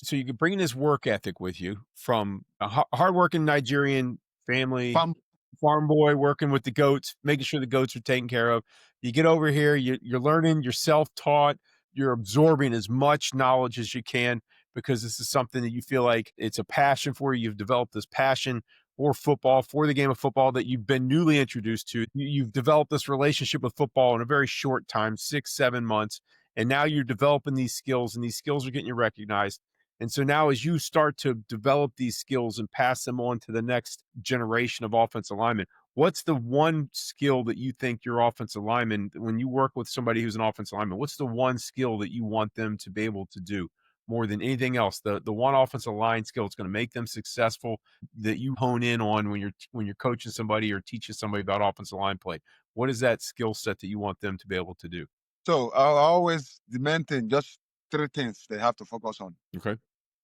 So you can bring this work ethic with you from a hardworking Nigerian family, farm boy working with the goats, making sure the goats are taken care of. You get over here, you're learning, you're self-taught, you're absorbing as much knowledge as you can because this is something that you feel like it's a passion for you. You've developed this passion for football, for the game of football that you've been newly introduced to. You've developed this relationship with football in a very short time, 6-7 months. And now you're developing these skills, and these skills are getting you recognized. And so now, as you start to develop these skills and pass them on to the next generation of offensive linemen, what's the one skill that you think your offensive lineman, when you work with somebody who's an offensive lineman, what's the one skill that you want them to be able to do more than anything else? The one offensive line skill that's going to make them successful that you hone in on when you're coaching somebody or teaching somebody about offensive line play. What is that skill set that you want them to be able to do? So I always the main thing, just three things they have to focus on. Okay.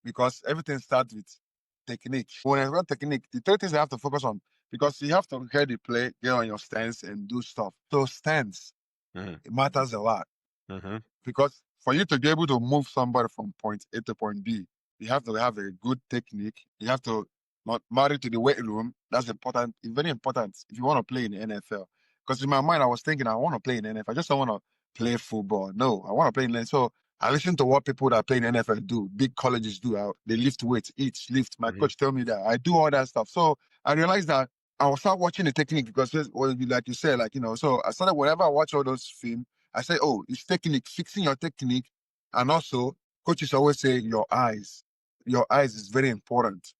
Because everything starts with technique. When I run technique, the three things you have to focus on because you have to hear the play, get on your stance, and do stuff. So stance, it matters a lot because for you to be able to move somebody from point A to point B, you have to have a good technique. You have to not marry to the weight room. That's important. It's very important if you want to play in the NFL. Because in my mind, I was thinking I want to play in the NFL. I just don't want to play football. No, I want to play in the NFL. So I listen to what people that play in the NFL do, big colleges do. They lift weights, each lift. My coach tell me that. I do all that stuff. So I realized that I will start watching the technique because, well, like you said, so I started, whenever I watch all those films, I say, oh, it's technique, fixing your technique. And also, coaches always say your eyes. Your eyes is very important.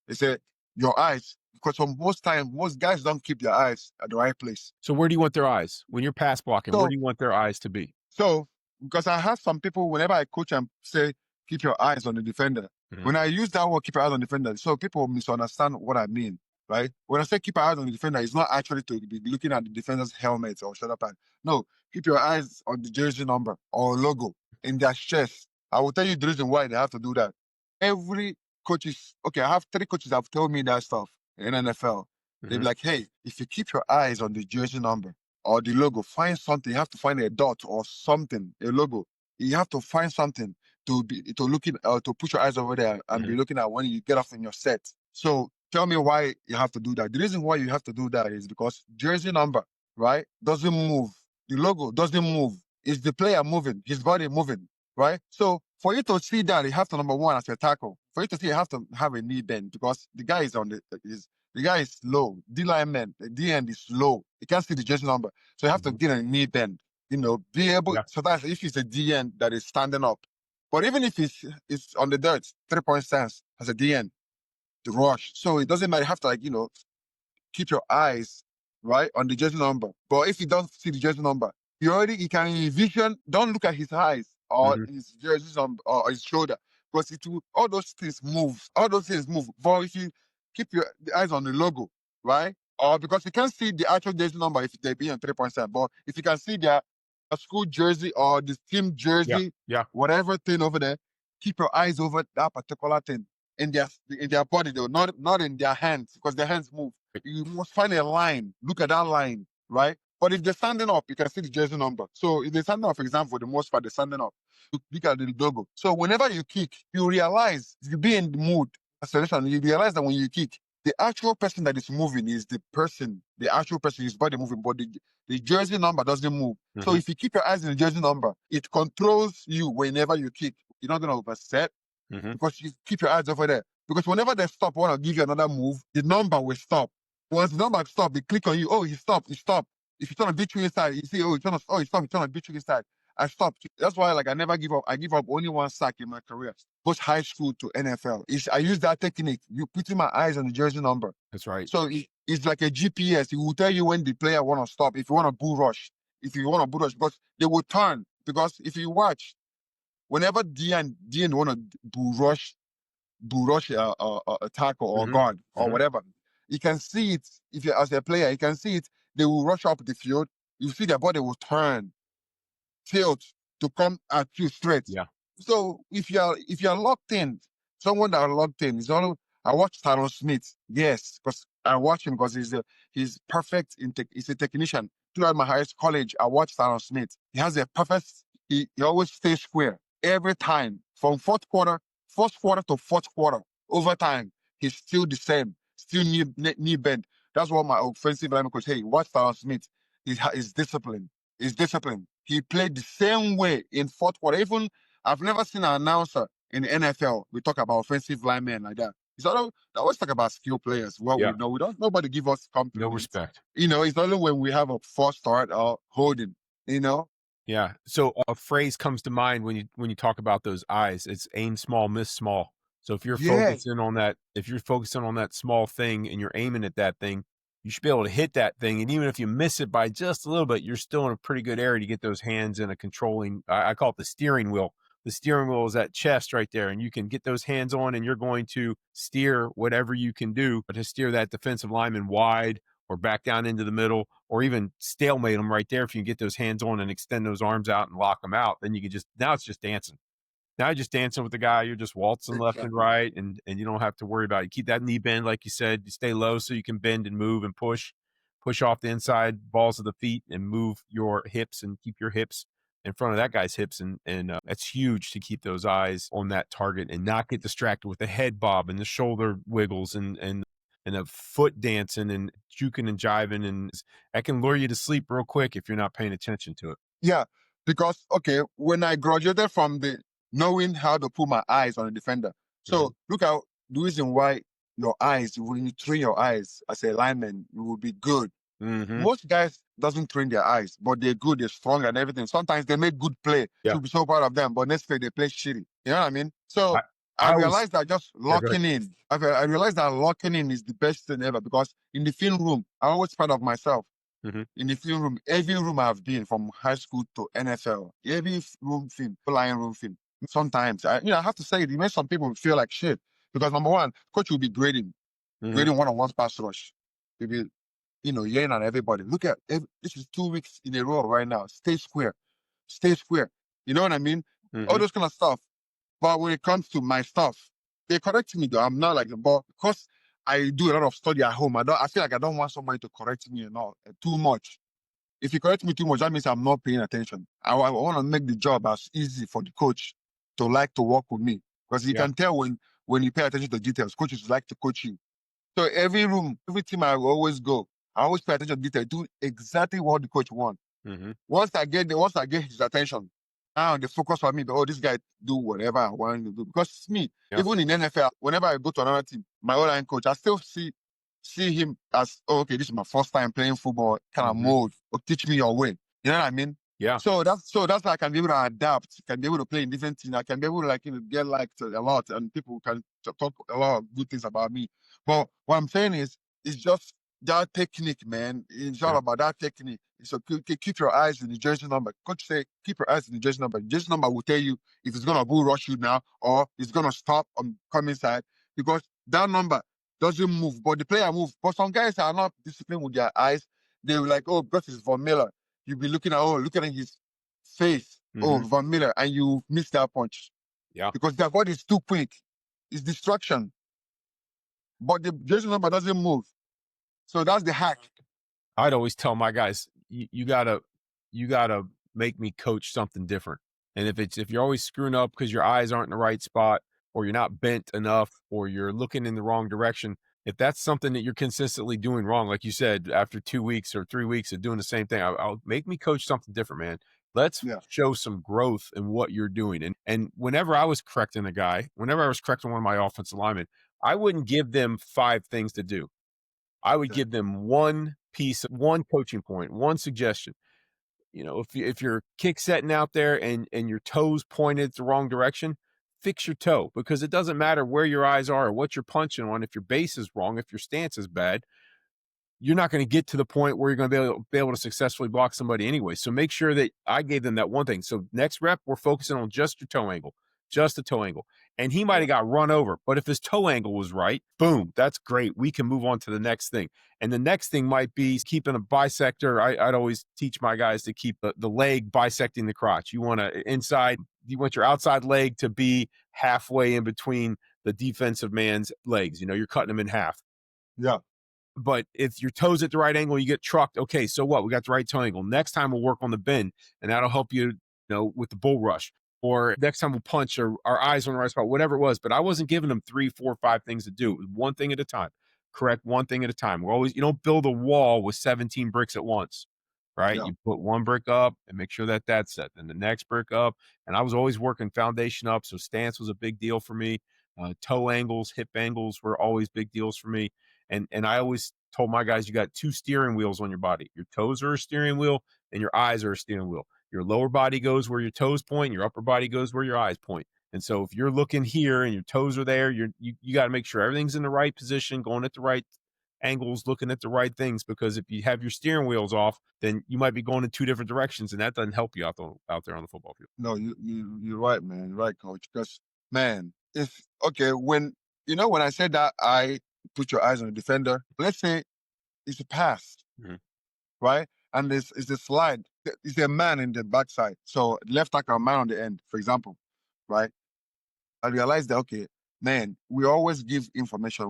They say your eyes, because for most time, most guys don't keep their eyes at the right place. So where do you want their eyes? When you're pass blocking, where So, do you want their eyes to be? so because I have some people, whenever I coach and say, keep your eyes on the defender. When I use that word, keep your eyes on the defender, so people misunderstand what I mean, right? When I say keep your eyes on the defender, it's not actually to be looking at the defender's helmet or shoulder pad. No, keep your eyes on the jersey number or logo in their chest. I will tell you the reason why they have to do that. Every coach is, okay, I have 3 coaches that have told me that stuff in NFL. They're like, hey, if you keep your eyes on the jersey number or the logo, find something. You have to find a dot or something, a logo. You have to find something to put your eyes over there and be looking at when you get off in your set. So tell me why you have to do that. The reason why you have to do that is because jersey number, right, doesn't move. The logo doesn't move. It's the player moving, his body moving, right? So for you to see that, you have to, number one, as a tackle. For you to see, you have to have a knee bend because the guy is the guy is low. D lineman, the D end is low. You can't see the jersey number. So you have to get a knee bend, be able, so that's if it's a D end that is standing up. But even if it's on the dirt, 3-point stance as a D end, the rush. So it doesn't matter. You have to keep your eyes right on the jersey number. But if you don't see the jersey number, you can envision. Don't look at his eyes or his jersey number or his shoulder because all those things move. All those things move. But if you keep the eyes on the logo, right? Or because you can't see the actual jersey number if they be on 3-point stance. But if you can see their school jersey or the team jersey, whatever thing over there, keep your eyes over that particular thing in their body though, not in their hands because their hands move. You must find a line. Look at that line, right? But if they're standing up, you can see the jersey number. So if they're standing up, for example, for the most part, they're standing up. You look at the logo. So whenever you kick, you realize, if you be in the mood, acceleration, you realize that when you kick, the actual person that is moving is the actual person, his body moving, but the jersey number doesn't move. So if you keep your eyes on the jersey number, it controls you whenever you kick. You're not going to overset because you keep your eyes over there. Because whenever they stop, want to give you another move, the number will stop. Once the number stop, they click on you. Oh, he stopped. He stopped. If you turn a beat you inside, you see, he stopped. He turned a beat you inside. I stopped. That's why, I never give up. I give up only one sack in my career, both high school to NFL. I use that technique. You putting my eyes on the jersey number. That's right. So it's like a GPS. It will tell you when the player want to stop. If you want to bull rush, because they will turn. Because if you watch, whenever DN want to bull rush a tackle or guard or whatever, you can see it. If you as a player, you can see it. They will rush up the field. You see their body will turn, tilt to come at you straight. Yeah. So if you're locked in, someone that are locked in is all. I watch Tyron Smith. Yes, because I watch him because he's perfect he's a technician. Throughout my highest college, I watched Tyron Smith. He has a perfect. He always stays square every time from fourth quarter first quarter to fourth quarter, overtime, he's still the same, still knee bend. That's what my offensive lineman coach, hey, watch Tyron Smith. He's disciplined. He's disciplined. He played the same way in fourth quarter. Even I've never seen an announcer in the NFL. We talk about offensive linemen like that. They always talk about skill players. What we Yeah. know, nobody give us No compliments. respect. It's only when we have a false start or holding, Yeah. So a phrase comes to mind when you talk about those eyes. It's aim small, miss small. So if you're Yeah, focusing on that, if you're focusing on that small thing and you're aiming at that thing, you should be able to hit that thing. And even if you miss it by just a little bit, you're still in a pretty good area to get those hands in a controlling. I call it the steering wheel. The steering wheel is that chest right there, and you can get those hands on, and you're going to steer whatever you can do to steer that defensive lineman wide or back down into the middle, or even stalemate them right there. If you can get those hands on and extend those arms out and lock them out, then you can now it's just dancing. Now you're just dancing with the guy. You're just waltzing left and exactly. right, and you don't have to worry about it. You keep that knee bend, like you said. You stay low so you can bend and move and push off the inside balls of the feet and move your hips and keep your hips in front of that guy's hips. And that's huge to keep those eyes on that target and not get distracted with the head bob and the shoulder wiggles and the foot dancing and juking and jiving, and that can lure you to sleep real quick if you're not paying attention to it. Yeah, because okay, when I graduated from the knowing how to put my eyes on a defender, Mhm. so look out the reason why your eyes, when you train your eyes as a lineman, you will be good. Mhm. Most guys doesn't train their eyes, but they're good, they're strong and everything. Sometimes they make good play. Yeah. To be so proud of them, but next play they play shitty. You know what I mean? So I I I always realized that just yeah, go ahead. locking in, I realized that locking in is the best thing ever because in the film room, I'm always proud of myself. Mhm. In the film room, every room I've been from high school to NFL, every room film, lion room film. Sometimes I have to say it makes some people feel like shit because number one, coach will be Mhm. grading one-on-one pass rush. He'll be yelling at everybody. Look at this is 2 weeks in a row right now. Stay square, stay square. You know what I mean? All Mhm. those kind of stuff. But when it comes to my stuff, they correct me though. I'm not like the ball because I do a lot of study at home. I feel like I don't want somebody to correct me too much. If you correct me too much, that means I'm not paying attention. I want to make the job as easy for the coach to like to work with me because you Yeah. can tell when you pay attention to details, coaches like to coach you. So every room, every team I will always go, I always pay attention to detail, do exactly what the coach wants. Mhm. Once I get his attention, now the focus on me, oh, this guy do whatever I want him to do. Because it's me, Yeah. even in NFL, whenever I go to another team, my old line coach, I still see him as, oh, okay, this is my first time playing football kind of Mhm. mode, or teach me your way. You know what I mean? Yeah. So that's why I can be able to adapt, can be able to play in different teams. I can be able to get liked a lot, and people can talk a lot of good things about me. But what I'm saying is, it's just that technique, man. It's all Yeah. about that technique. So keep your eyes in the jersey number. Coach say, keep your eyes in the jersey number. The jersey number will tell you if it's gonna bull rush you now or it's gonna stop on coming side because that number doesn't move, but the player moves. But some guys are not disciplined with their eyes. They're like, oh, because it's Von Miller. You'll be looking at his face. Oh, Mhm. Von Miller, and you miss that punch Yeah. because their body is too quick. It's distraction. But the jersey number doesn't move. So that's the hack. I'd always tell my guys, you gotta make me coach something different. And if you're always screwing up because your eyes aren't in the right spot, or you're not bent enough, or you're looking in the wrong direction, if that's something that you're consistently doing wrong, like you said, after 2 weeks or 3 weeks of doing the same thing, I'll make me coach something different, man. Let's Yeah. show some growth in what you're doing. And whenever I was correcting a guy, whenever I was correcting one of my offensive linemen, I wouldn't give them 5 things to do. I would Okay. give them one coaching point, one suggestion. If you're kick setting out there and your toes pointed the wrong direction, fix your toe because it doesn't matter where your eyes are or what you're punching on. If your base is wrong, if your stance is bad, you're not going to get to the point where you're going to be able to successfully block somebody anyway. So make sure that I gave them that one thing. So next rep, we're focusing on just your toe angle, just the toe angle. And he might Yeah. have got run over, but if his toe angle was right, boom, that's great. We can move on to the next thing. And the next thing might be keeping a bisector. I'd always teach my guys to keep the leg bisecting the crotch. You want your outside leg to be halfway in between the defensive man's legs. You're cutting them in half. Yeah. But if your toes at the right angle, you get trucked. Okay, so what? We got the right toe angle. Next time we'll work on the bend, and that'll help you, with the bull rush. or next time we'll punch, or our eyes on the right spot, whatever it was. But I wasn't giving them 3, 4, 5 things to do. It was one thing at a time. Correct one thing at a time. We're always, you don't build a wall with 17 bricks at once, right? Yeah. You put one brick up and make sure that that's set, then the next brick up. And I was always working foundation up. So stance was a big deal for me. Toe angles, hip angles were always big deals for me. And I always told my guys, you got two steering wheels on your body. Your toes are a steering wheel and your eyes are a steering wheel. Your lower body goes where your toes point, your upper body goes where your eyes point. And so if you're looking here and your toes are there, you got to make sure everything's in the right position, going at the right angles, looking at the right things. Because if you have your steering wheels off, then you might be going in two different directions, and that doesn't help you out there on the football field. No, you're right, man. You're right, coach. Because man, if okay, when when I said that I put your eyes on the defender, let's say it's a pass, Mhm. right? And this is a slide. It's a man in the backside. So left tackle, man on the end, for example, right? I realized that okay, man, we always give information.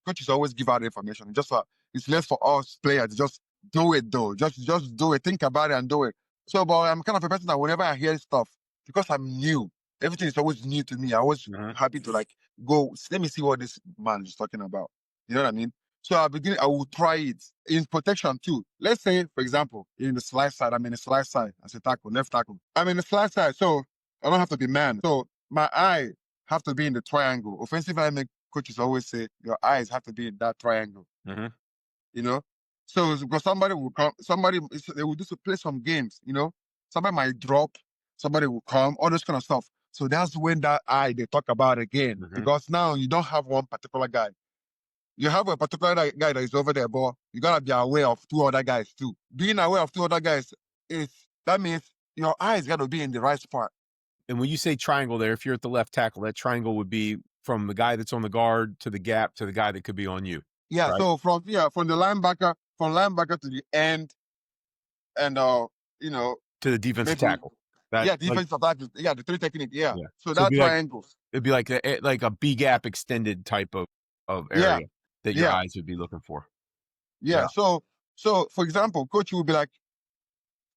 Coaches always give out information. Just it's less for us players. Just do it though. Just do it. Think about it and do it. So, but I'm kind of a person that whenever I hear stuff, because I'm new, everything is always new to me. I was Mhm. happy to like go. Let me see what this man is talking about. You know what I mean? So I will try it in protection too. Let's say, for example, in the slide side, I'm in the slide side as a tackle, left tackle. I'm in the slide side, so I don't have to be man. So my eye have to be in the triangle. Offensive lineman coaches always say your eyes have to be in that triangle. Mhm. You know, so because somebody will come, they will just play some games. Somebody might drop, somebody will come, all this kind of stuff. So that's when that eye they talk about again Mhm. because now you don't have one particular guy. You have a particular guy that is over there, but you gotta be aware of two other guys too. Being aware of two other guys is that means your eyes gotta be in the right spot. And when you say triangle there, if you're at the left tackle, that triangle would be from the guy that's on the guard to the gap to the guy that could be on you, Yeah, right? so from the linebacker to the end, and you know To the defensive maybe tackle. That like defensive tackle, the three technique, yeah. yeah. So So that triangles, it'd be like a B gap extended type of yeah, area that your yeah, eyes would be looking for. yeah. Yeah. So for example, coach will be like,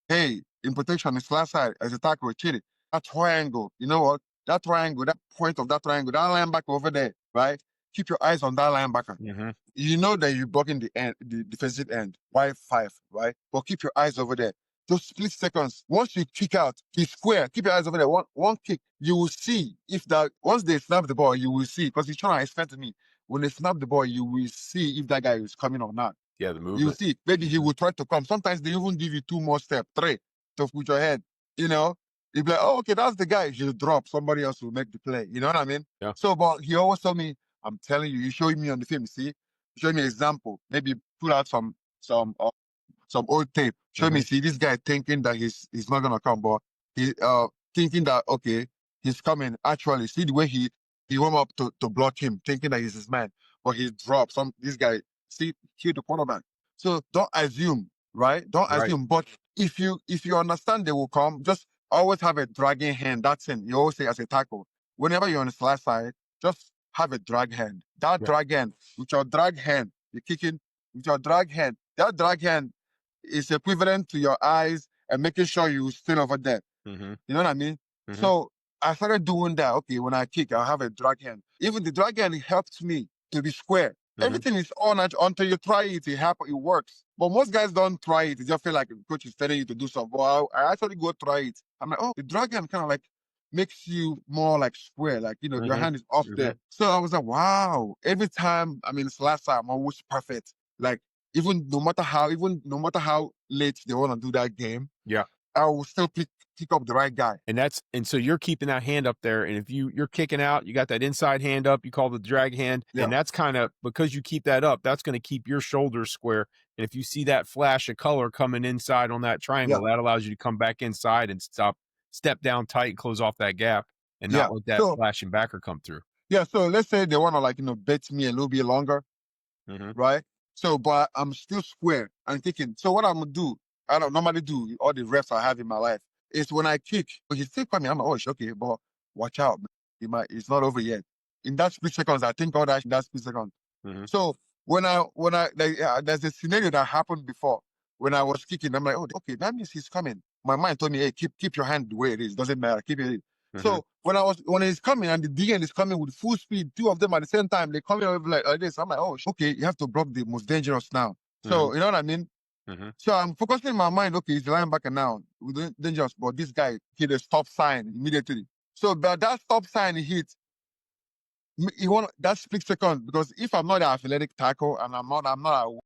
hey, in protection, it's last side as a tackle with Chidi. That triangle, you know what? That triangle, that point of that triangle, that linebacker over there, right? Keep your eyes on that linebacker. Mhm. You know that you're blocking the end, the defensive end, Y5, right? But keep your eyes over there. Those split seconds. Once you kick out, he's square. Keep your eyes over there. One kick, you will see if that once they snap the ball, you will see because he's trying to explain to me. When they snap the ball, you will see if that guy is coming or not. Yeah, the You movement. see, maybe he Mhm. will try to come. Sometimes they even give you two more steps, three to put your head. You know, you'll be like, oh, okay, that's the guy. He'll drop. Somebody else will make the play. You know what I mean? Yeah. So, but he always told me, I'm telling you, you showing me on the film. See, you showing me example. Maybe pull out some old tape. Show me, Mhm. see this guy thinking that he's not gonna come, but he thinking that okay, he's coming. Actually, see the way he warm up to block him, thinking that he's his man, but he dropped some this guy, see hit the cornerback. So don't assume, right? Don't Right. assume. But if you understand they will come, just always have a dragging hand. That's it. You always say as a tackle. Whenever you're on the slash side, just have a drag hand. That Yeah. drag hand, with your drag hand, you're kicking with your drag hand. That drag hand is equivalent to your eyes and making sure you still over there. Mhm. You know what I mean? Mhm. So I started doing that. Okay, when I kick, I have a drag hand. Even the drag hand helps me to be square. Mhm. Everything is on until you try it. It works. But most guys don't try it. They just feel like the coach is telling you to do something. Well, I actually go try it. I'm like, oh, the drag hand kind of like makes you more like square. Like, your Mhm. hand is off Mhm. there. So I was like, wow. Every time, I mean, it's last time, I'm always perfect. Like, even no matter how late they want to do that game, Yeah. I will still pick up the right guy. And so you're keeping that hand up there, and if you're kicking out, you got that inside hand up, you call the drag hand, Yeah, and that's kinda because you keep that up, that's gonna keep your shoulders square, and if you see that flash of color coming inside on that yeah, triangle, that allows you to come back inside and step down tight, close off that gap, and yeah. not let that So flashing backer come through. yeah, so let's say they want to like bet me a little bit longer, Mhm. right? So, but I'm still square and kicking. So what I'm gonna do, I don't normally do all the reps I have in my life is when I kick, but he's still coming. I'm like, oh, okay, but watch out, man. It's not over yet. In that split seconds, I think all that in that split second. Mhm. So there's a scenario that happened before when I was kicking. I'm like, oh, okay, that means he's coming. My mind told me, hey, keep your hand the way it is. Doesn't matter. Keep it. So when he's coming and the DN is coming with full speed, two of them at the same time, they come in like this. I'm like, oh, okay, you have to block the most dangerous now. So you know what I mean? So I'm focusing in my mind, okay, he's the linebacker now, dangerous, but this guy hit a stop sign immediately. So but that stop sign he hit, you want that split second, because if I'm not an athletic tackle and I'm not a,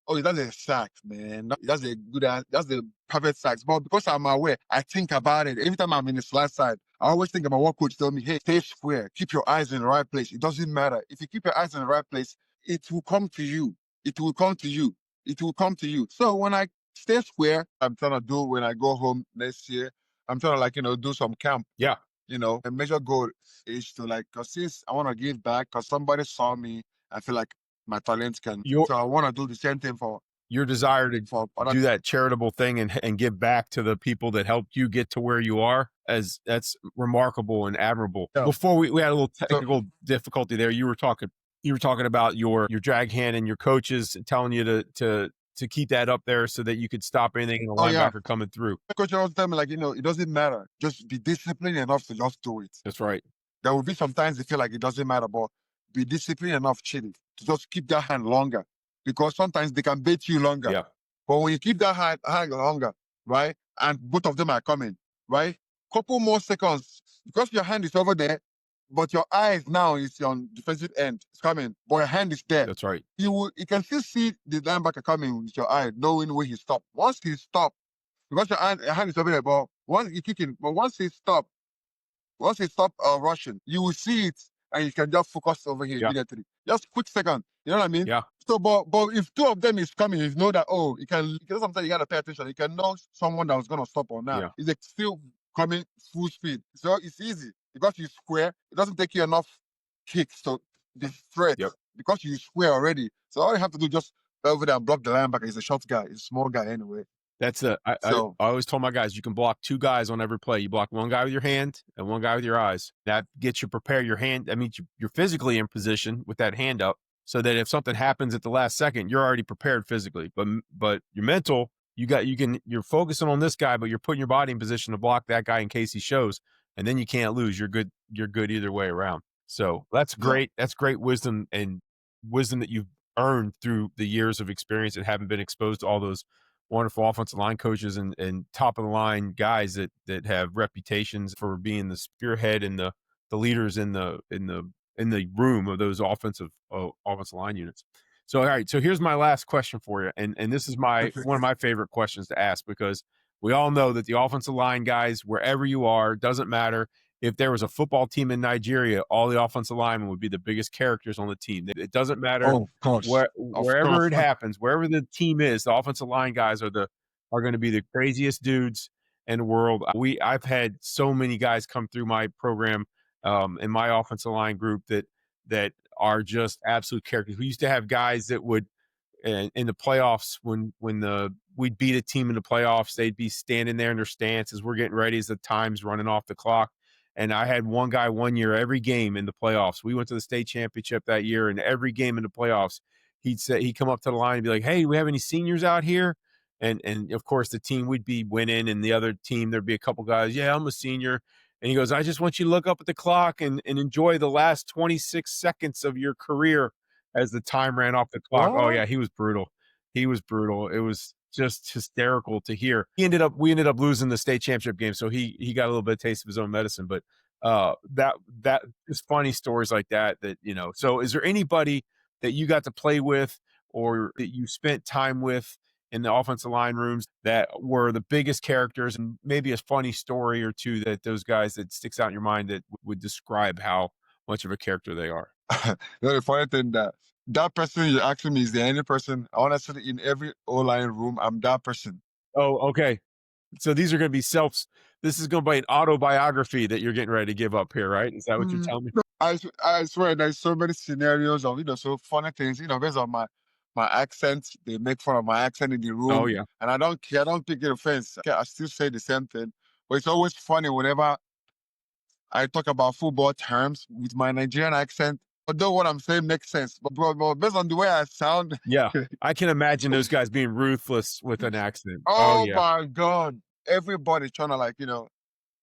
oh, that's a sack, man. That's a good, that's the perfect sack. But because I'm aware, I think about it. Every time I'm in the slide side, I always think about what coach told me, hey, stay square, keep your eyes in the right place. It doesn't matter. If you keep your eyes in the right place, it will come to you. It will come to you. It will come to you. So when I stay square, I'm trying to do when I go home next year, I'm trying to do some camp. Yeah. A major goal is to cause since I want to give back, cause somebody saw me, I feel like my talent can. So I want to do the same thing for your desire to other. do that charitable thing and give back to the people that helped you get to where you are, as that's remarkable and admirable. Yeah. Before we had a little technical difficulty there. You were talking about your drag hand and your coaches telling you to keep that up there so that you could stop anything in a linebacker coming through. Coach always tell me it doesn't matter. Just be disciplined enough to just do it. That's right. There will be sometimes you feel like it doesn't matter, but be disciplined enough, Chidi, to just keep that hand longer. Because sometimes they can bait you longer. Yeah. But when you keep that hand longer, right, and both of them are coming, right, couple more seconds, because your hand is over there, but your eyes now is on defensive end. It's coming, but your hand is there. That's right. You can still see the linebacker coming with your eye, knowing where he stopped. Once he stopped, because your hand is over there, but once he kicking, but once he stopped rushing, you will see it and you can just focus over here immediately. Just quick second. You know what I mean? Yeah. So, but if two of them is coming, you know that, oh, sometimes you got to pay attention. You can know someone that was going to stop or not. Yeah. Is it still coming full speed? So it's easy because you square. It doesn't take you enough kicks to the threat because you square already. So all you have to do just go over there and block the linebacker. He's a short guy. He's a small guy anyway. That's I always told my guys, you can block two guys on every play. You block one guy with your hand and one guy with your eyes. That gets you prepared. Your hand, that means you're physically in position with that hand up, so that if something happens at the last second, you're already prepared physically. But your mental, you're focusing on this guy, but you're putting your body in position to block that guy in case he shows, and then you can't lose. You're good either way around. So that's great. That's great wisdom, and wisdom that you've earned through the years of experience and having been exposed to all those wonderful offensive line coaches and top of the line guys that have reputations for being the spearhead and the leaders in the room of those offensive line units. So all right, so here's my last question for you, and this is one of my favorite questions to ask, because we all know that the offensive line guys, wherever you are, doesn't matter. If there was a football team in Nigeria, all the offensive linemen would be the biggest characters on the team. It doesn't matter wherever it happens, wherever the team is, the offensive line guys are going to be the craziest dudes in the world. I've had so many guys come through my program in my offensive line group that are just absolute characters. We used to have guys that would in the playoffs when we'd beat a team in the playoffs, they'd be standing there in their stance as we're getting ready, as the time's running off the clock. And I had one guy one year, every game in the playoffs, we went to the state championship that year, and every game in the playoffs, he'd come up to the line and be like, "Hey, we have any seniors out here?" And of course the team, we'd be winning, and the other team, there'd be a couple guys, "Yeah, I'm a senior." And he goes, "I just want you to look up at the clock and enjoy the last 26 seconds of your career," as the time ran off the clock. What? Oh yeah, he was brutal. He was brutal. It was just hysterical to hear. We ended up losing the state championship game, so he got a little bit of taste of his own medicine. But that is funny stories like that. So is there anybody that you got to play with or that you spent time with in the offensive line rooms that were the biggest characters, and maybe a funny story or two that those guys that sticks out in your mind that would describe how much of a character they are? The funny thing that person you're asking me is the only person, honestly, in every O-line room, I'm that person. Oh, okay. So these are going to be this is going to be an autobiography that you're getting ready to give up here, right? Is that what you're telling me? I swear there's so many scenarios of, so funny things, based on my accent. They make fun of my accent in the room. Oh, yeah. And I don't care. I don't take it offense. I still say the same thing. But it's always funny whenever I talk about football terms with my Nigerian accent. Although what I'm saying makes sense, but based on the way I sound. Yeah, I can imagine those guys being ruthless with an accent. Oh yeah. my God. Everybody trying to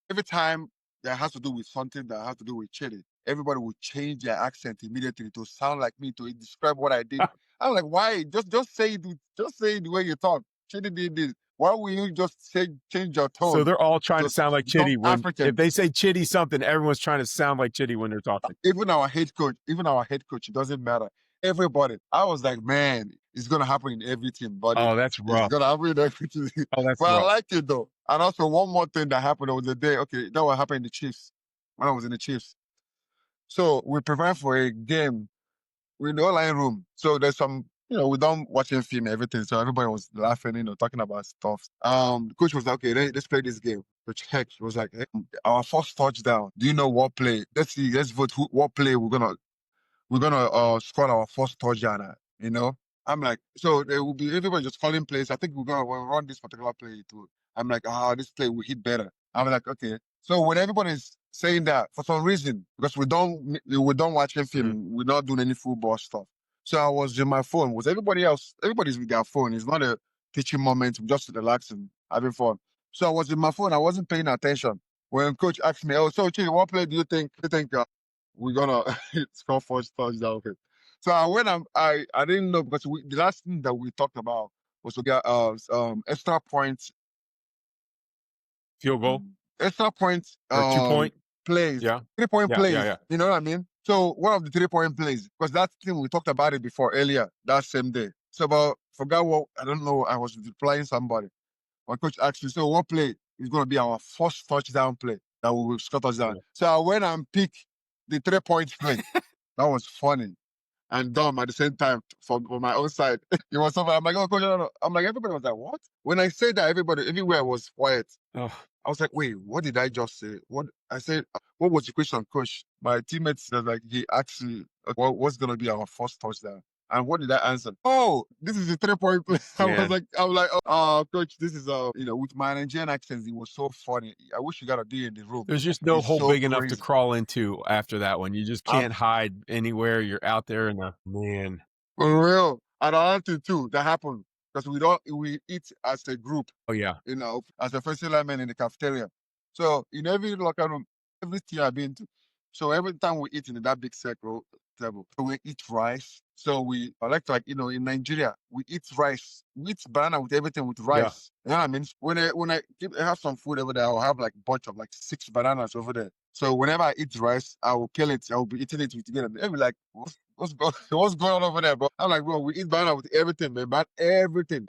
every time that has to do with something that has to do with Chidi, everybody would change their accent immediately to sound like me to describe what I did. I'm like, why? Just say it, just say it the way you talk. Chidi did this. Why will you just say change your So tone they're all trying to to sound like become Chitty when if African? they say Chitty something, everyone's trying to sound like Chitty when they're talking. Even our head coach, it doesn't matter. Everybody. I was like, man, it's gonna happen in everything, buddy. Oh, that's It's rough. gonna happen in everything. Oh, that's But I rough. like it though. And also one more thing that happened over the day. Okay, that what happened in the Chiefs when I was in the Chiefs. So we prepare for a game. We're in the online room. So there's some, we done watching film, everything. So everybody was laughing, talking about stuff. The coach was like, okay, let's play this game. Coach Heck was like, hey, our first touchdown. Do you know what play? Let's see, let's vote what play we're gonna score our first touchdown at, I'm like, so there will be everybody just calling plays. I think we'll run this particular play too. I'm like, this play will hit better. I'm like, okay. So when everybody's saying that, for some reason, because we don't watching Mhm. film, we're not doing any football stuff. So I was in my phone. Was everybody else? Everybody's with their phone. It's not a teaching moment, just relaxing, having fun. So I was in my phone. I wasn't paying attention. When coach asked me, "Oh, so Chidi, what play do you think we're gonna score first touchdown?" Okay. So I didn't know because the last thing that we talked about was to get extra points, Field goal extra points or 2 point? plays, Yeah. 3 point Yeah, yeah, plays. yeah. You know what I mean? So one of the 3 point plays, because that thing we talked about it before earlier that same day. So about forgot what I don't know. I was replying somebody. My coach asked me, so what play is going to be our first touchdown play that we will score touchdown? Cool. So I went and picked the 3 point play. That was funny and dumb at the same time for my own side. It was something I'm like, oh, coach, no, no. I'm like, everybody was like, what? When I said that, everybody everywhere was quiet. Oh, I was like, wait, what did I just say? What I said, what was the question, coach? My teammates said, like, he asked me, what's going to be our first touchdown? And what did I answer? Oh, this is a 3 point play. man. I was like, coach, this is with my Nigerian accents, it was so funny. I wish you got to be in the room. There's just no It's hole so big enough to crazy. crawl into after that one. You just can't hide anywhere. You're out there in the man. For real. And another thing too that happened because we eat as a group, Oh, yeah. as a first lineman in the cafeteria. So in every locker room, every team I've been to, so every time we eat in that big circle table, so we eat rice. So I like in Nigeria, we eat rice. We eat banana with everything with Yeah. rice. You know what I mean? When I have some food over there, I'll have like a bunch of like 6 bananas over there. So whenever I eat rice, I will kill it. I will be eating it with together. They'll be like, what's going on over there, bro? I'm like, bro, we eat banana with everything, man. But everything,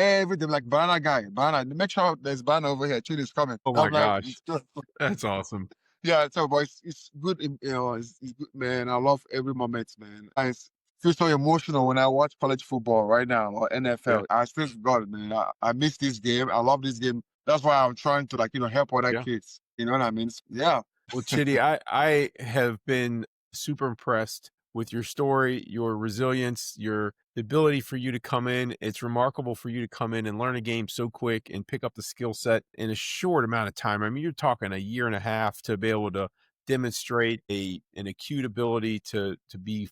like banana guy, banana. Make sure there's banana over here. Chili's coming. Oh my I'm like, gosh. That's awesome. yeah. So, but it's good. It's good, man. I love every moment, man. I feel so emotional when I watch college football right now or Yeah. NFL. I still God, man. I miss this game. I love this game. That's why I'm trying to help other Yeah. kids. You know what I mean? Yeah. Well, Chitty, I have been super impressed with your story, your resilience, your the ability for you to come in. It's remarkable for you to come in and learn a game so quick and pick up the skill set in a short amount of time. I mean, you're talking a year and a half to be able to demonstrate an acute ability to be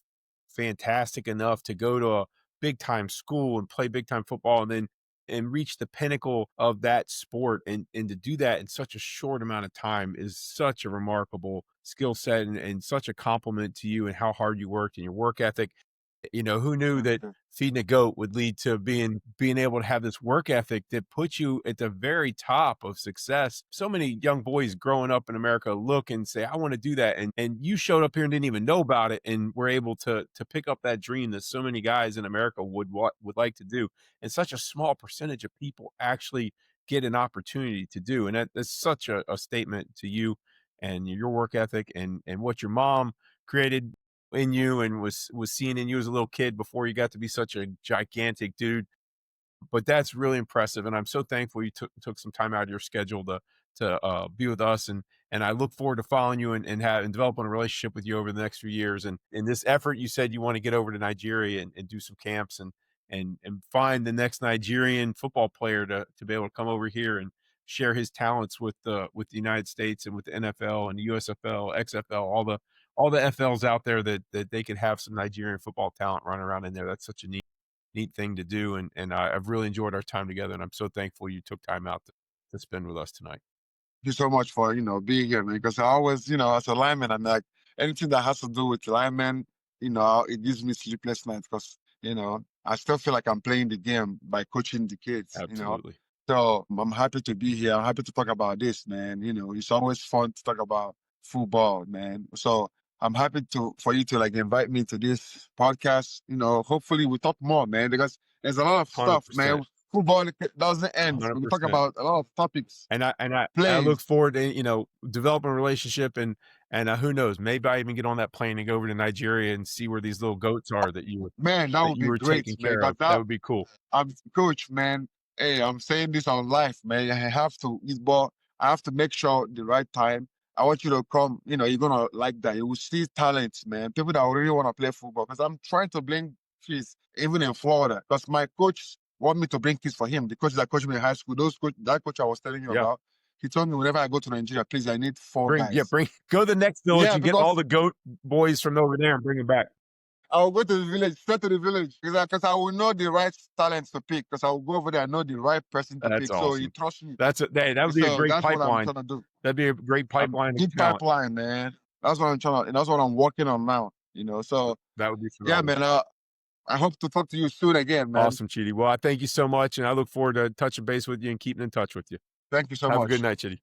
fantastic enough to go to a big time school and play big time football and reach the pinnacle of that sport and to do that in such a short amount of time is such a remarkable skill set and such a compliment to you and how hard you worked and your work ethic. Who knew that feeding a goat would lead to being able to have this work ethic that puts you at the very top of success. So many young boys growing up in America look and say, I want to do that. And you showed up here and didn't even know about it and were able to pick up that dream that so many guys in America would like to do. And such a small percentage of people actually get an opportunity to do. And that's such a statement to you and your work ethic and what your mom created in you and was seeing in you as a little kid before you got to be such a gigantic dude. But that's really impressive, and I'm so thankful you took some time out of your schedule to be with us, and I look forward to following you and developing a relationship with you over the next few years. And in this effort, you said you want to get over to Nigeria and do some camps and find the next Nigerian football player to be able to come over here and share his talents with the United States and with the NFL and the USFL, XFL, all the FLs out there that they could have some Nigerian football talent running around in there. That's such a neat thing to do, and I've really enjoyed our time together, and I'm so thankful you took time out to spend with us tonight. you so much for being here, man. Because I always, as a lineman, I'm like anything that has to do with lineman, it gives me sleepless nights because I still feel like I'm playing the game by coaching the kids. Absolutely. So I'm happy to be here. I'm happy to talk about this, man. It's always fun to talk about football, man. So I'm happy for you to like invite me to this podcast. Hopefully we talk more, man, because there's a lot of stuff, 100%. man. Football doesn't end. We talk 100%. about a lot of topics, And I plays. look forward to, developing a relationship and who knows, maybe I even get on that plane and go over to Nigeria and see where these little goats are Man, that that would you be were great, taking man. care Because of. That would be cool. I'm coach, man. Hey, I'm saying this on life, man. I have to eat ball. I have to make sure the right time. I want you to come. You're gonna like that. You will see talents, man. People that really want to play football. Because I'm trying to bring kids, even in Florida. Because my coach want me to bring kids for him. The coach that coached me in high school, that coach I was telling you Yeah. about, he told me whenever I go to Nigeria, please, I need four Bring guys. go to the next village Yeah, and get all because the goat boys from over there and bring them back. I'll go to the village, straight to the village, because I will know the right talents to pick. Because I will go over there and know the right person to That's pick. So he awesome. trusts me. That would be a So great that's what I'm pipeline. trying to do. That'd be a great pipeline of Big talent. pipeline, man. That's what I'm trying to, and that's what I'm working on now. So That would be yeah, phenomenal. man. I hope to talk to you soon again, man. Awesome, Chidi. Well, I thank you so much, and I look forward to touching base with you and keeping in touch with you. Thank you so Have a much. good night, Chidi.